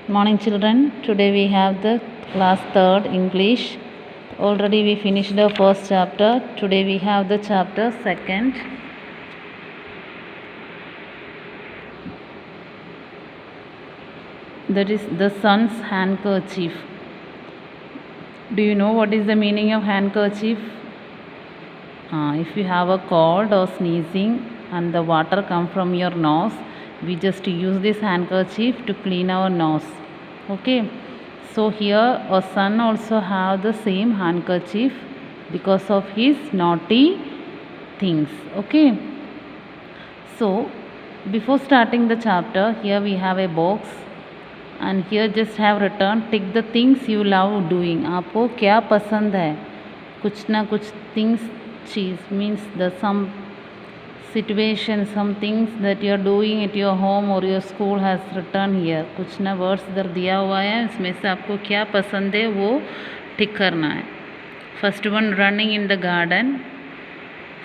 Morning children, today we have the class 3rd English. Already we finished the first chapter. Today we have the chapter 2nd. That is the sun's handkerchief. Do you know what is the meaning of handkerchief? If you have a cold or sneezing and the water come from your nose, we just use this handkerchief to clean our nose. Okay, so here a son also have the same handkerchief because of his naughty things. Okay, so before starting the chapter, here we have a box and here just have written tick the things you love doing. आपको क्या पसंद है? कुछ ना कुछ things cheese means the some situation, some things that you are doing at your home or your school has written here. कुछ ना words इधर दिया हुआ है, इसमें से आपको क्या पसंद है वो टिक करना है. First one running in the garden,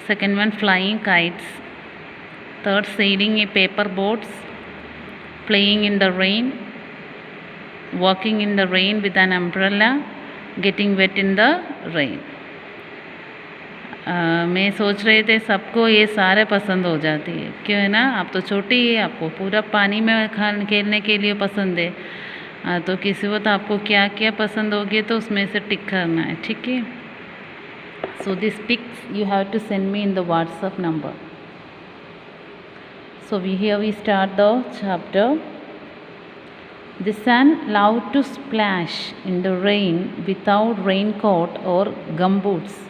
second one flying kites, third sailing a paper boats, playing in the rain, walking in the rain with an umbrella, getting wet in the rain. मैं सोच रहे थे सबको ये सारे पसंद हो जाती है, क्यों है ना? आप तो छोटी है, आपको पूरा पानी में खेलने के लिए पसंद है. तो किसी वक्त आपको क्या क्या पसंद होगी तो उसमें से टिक करना है, ठीक है? So this pics you have to send me in the WhatsApp number. So we start the chapter. The son loved to splash in the rain without raincoat or gumboots.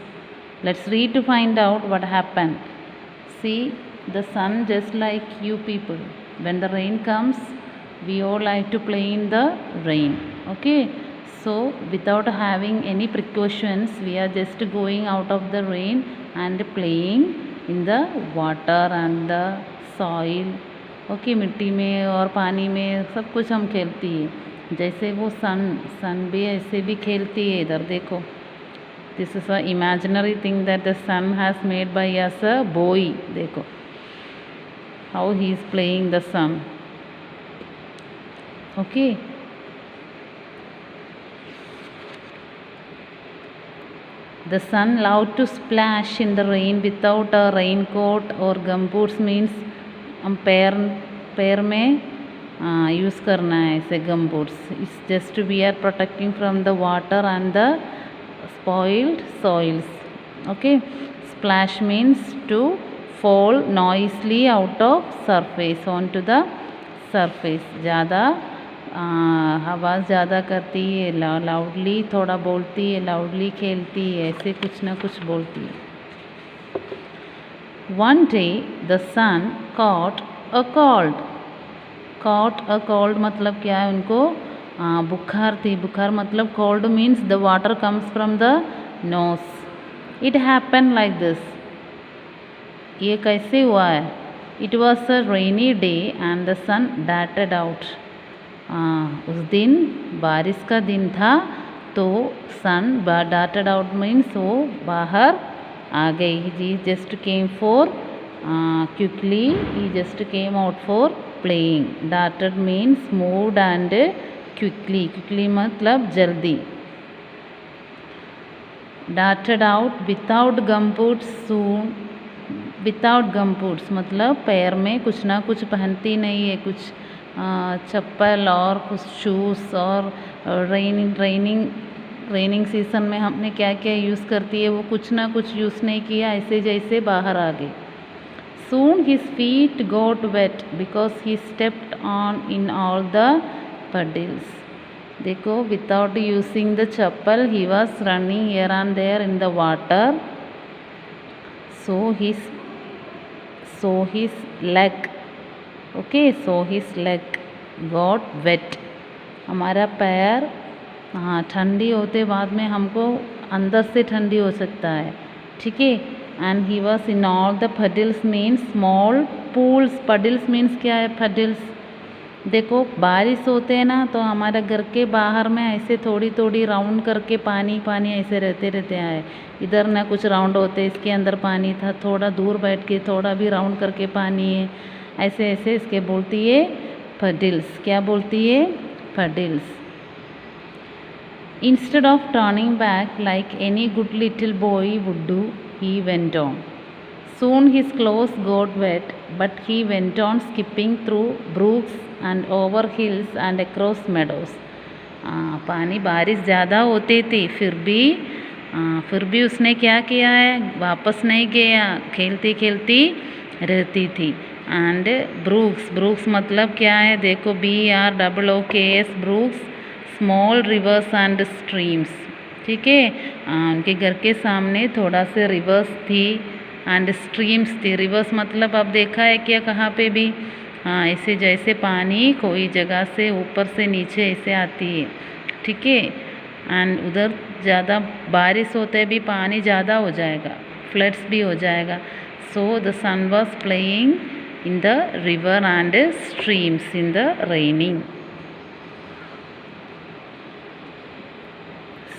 Let's read to find out what happened. See, the sun just like you people. When the rain comes, we all like to play in the rain. Okay? So, without having any precautions, we are just going out of the rain and playing in the water and the soil. Okay, मिट्टी में और पानी में सब कुछ हम खेलती है. जैसे वो सन भी ऐसे भी खेलती है. इधर देखो, this is a imaginary thing that the sun has made by us a boy. देखो how he is playing the sun. Okay, the sun loved to splash in the rain without a raincoat or gumboots. means हम पैर में use करना है ऐसे gumboots. It's just we are protecting from the water and the spoiled soils. Okay, splash means to fall noisily out of surface on to the surface. ज़्यादा आवाज़ ज़्यादा करती है, लाउडली थोड़ा बोलती है, लाउडली खेलती है, ऐसे कुछ ना कुछ बोलती है. One day the son caught a cold. Caught a cold मतलब क्या है? उनको बुखार थी. बुखार मतलब cold means the water comes from the nose. It happened like this. ये कैसे हुआ है? It was a rainy day and the sun darted out. उस दिन बारिश का दिन था तो sun darted out means वो बाहर आ गई. He just came for quickly. He just came out for playing. Darted means moved and quickly. Quickly मतलब जल्दी. Darted out without gumboots soon. Without gumboots मतलब पैर में कुछ ना कुछ पहनती नहीं है, कुछ चप्पल और कुछ शूज़. और रेनिंग सीज़न में हमने क्या क्या यूज़ करती है, वो कुछ ना कुछ यूज़ नहीं किया, ऐसे जैसे बाहर आ गई. Soon his feet got wet because he stepped on in all the puddles. देखो, without using the chappal he was running here and there in the water. So his leg, okay, so his leg got wet. हमारा पैर ठंडी होते बाद में हमको अंदर से ठंडी हो सकता है, ठीक है. And he was in all the puddles means small pools. puddles means क्या है? puddles. देखो, बारिश होते हैं ना तो हमारे घर के बाहर में ऐसे थोड़ी थोड़ी राउंड करके पानी ऐसे रहते हैं. इधर ना कुछ राउंड होते, इसके अंदर पानी था. थोड़ा दूर बैठ के थोड़ा भी राउंड करके पानी है, ऐसे इसके बोलती है puddles. क्या बोलती है? puddles. Instead of turning back like any good little boy would do, he went on. Soon his clothes got wet, but he went on skipping through brooks and over hills and across meadows. पानी बारिश ज़्यादा होती थी फिर भी उसने क्या किया है, वापस नहीं गया, खेलती खेलती रहती थी. एंड ब्रूक्स मतलब क्या है, देखो BROOKS Brooks, small reverse and streams. ठीक है, उनके घर के सामने थोड़ा से रिवर्स थी एंड स्ट्रीम्स थी. रिवर्स मतलब अब देखा है क्या कहाँ पे भी, हाँ ऐसे जैसे पानी कोई जगह से ऊपर से नीचे ऐसे आती है. ठीक है, एंड उधर ज़्यादा बारिश होते भी पानी ज़्यादा हो जाएगा, फ्लड्स भी हो जाएगा. So the son was playing in the river and streams in the raining.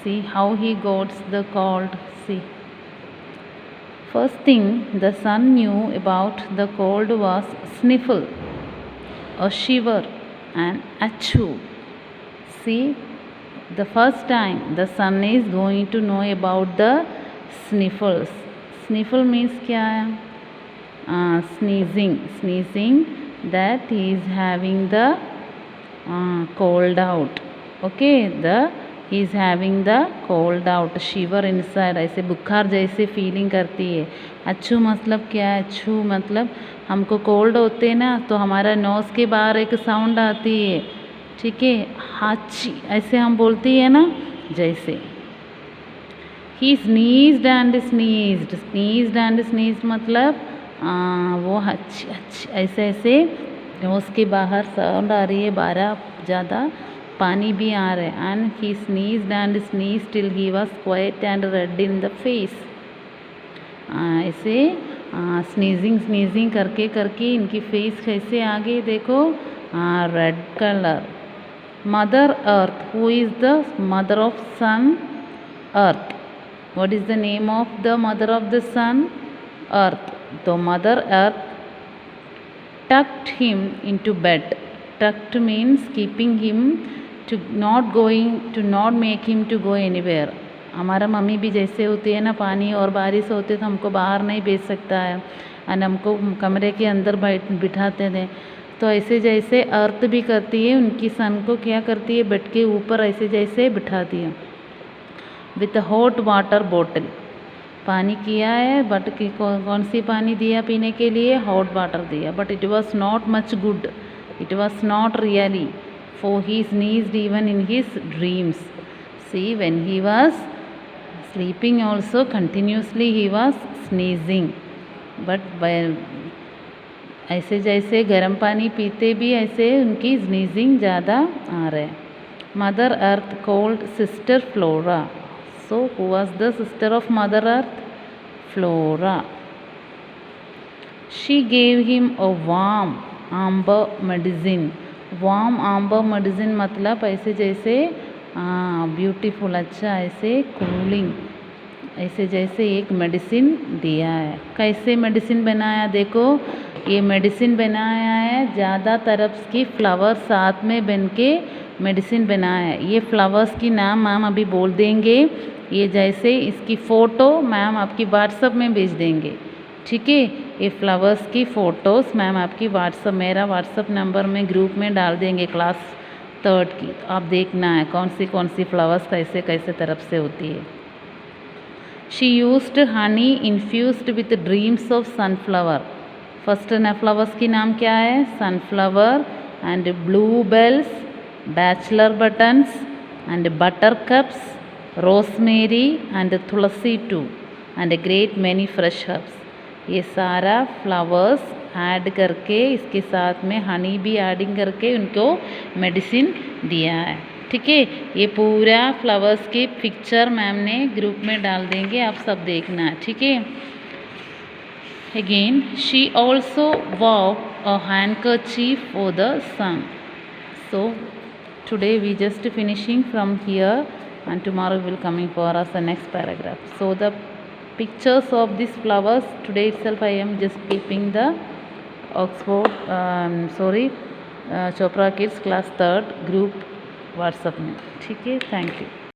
See how he got the cold. See, first thing the sun knew about the cold was sniffle, a shiver, and achoo. See, the first time the sun is going to know about the sniffles. Sniffle means क्या है, sneezing, that he is having the cold out. Okay, he is having the cold out. shiver inside, ऐसे बुखार जैसे feeling करती है. अच्छू मतलब क्या है, अच्छू मतलब हमको कोल्ड होते हैं ना तो हमारा नोज़ के बाहर एक साउंड आती है. ठीक है, हाची ऐसे हम बोलती है ना, जैसे. ही स्नीज्ड एंड स्नीज्ड मतलब वो हच ऐसे ऐसे नोज़ के बाहर साउंड आ रही है, बारह ज़्यादा पानी भी आ रहा है. And he sneezed till he was quite and red in the face. ऐसे स्नीजिंग करके इनकी फेस कैसे आ गई देखो, red colour. Mother earth, who is the mother of sun? Earth. What is the name of the mother of the sun? Earth. तो mother earth tucked him into bed. Tucked means keeping him to not make him to go anywhere. हमारा mummy भी जैसे होती है ना, पानी और बारिश होते तो हमको बाहर नहीं भेज सकता है और हमको कमरे के अंदर बिठाते थे. तो ऐसे जैसे अर्थ भी करती है, उनकी सन को क्या करती है, बेड के ऊपर ऐसे जैसे बिठाती है. विथ हॉट वाटर बॉटल, पानी किया है बट कौन सी पानी दिया पीने के लिए, हॉट वाटर दिया. But it was not much good, it was not really, for he sneezed even in his dreams. See, when he was sleeping also continuously he was sneezing. But ऐसे जैसे गर्म पानी पीते भी ऐसे उनकी स्नीजिंग ज़्यादा आ रहा है. Mother earth called sister flora. So who was the sister of Mother Earth? Flora. She gave him a warm amber medicine. Warm amber medicine मतलब ऐसे जैसे ब्यूटीफुल, अच्छा ऐसे कूलिंग, ऐसे जैसे एक मेडिसिन दिया है. कैसे मेडिसिन बनाया देखो, ये मेडिसिन बनाया है ज़्यादा तरफ की फ्लावर साथ में बन के मेडिसिन बनाया है. ये फ्लावर्स की नाम मैम अभी बोल देंगे. ये जैसे इसकी फ़ोटो मैम आपकी व्हाट्सएप में भेज देंगे. ठीक है, ये फ्लावर्स की फ़ोटोज़ मैम आपकी मेरा व्हाट्सएप नंबर में ग्रुप में डाल देंगे क्लास 3rd की. तो आप देखना है कौन सी फ्लावर्स कैसे तरफ से होती है. She used honey infused with dreams of sunflower. First flowers की नाम क्या है, sunflower and bluebells, bachelor buttons and buttercups, rosemary and tulsi too and great many fresh herbs. ये सारा फ्लावर्स ऐड करके इसके साथ में हनी भी ऐडिंग करके उनको मेडिसिन दिया है. ठीक है, ये पूरा फ्लावर्स की पिक्चर मैम ने ग्रुप में डाल देंगे, आप सब देखना है. ठीक है. Again she also wow a handkerchief for the sun. So today we just finishing from here and tomorrow we will coming for us the next paragraph. So the pictures of these flowers today itself I am just keeping the Chopra Kids class 3rd group WhatsApp में। ठीक है, thank you.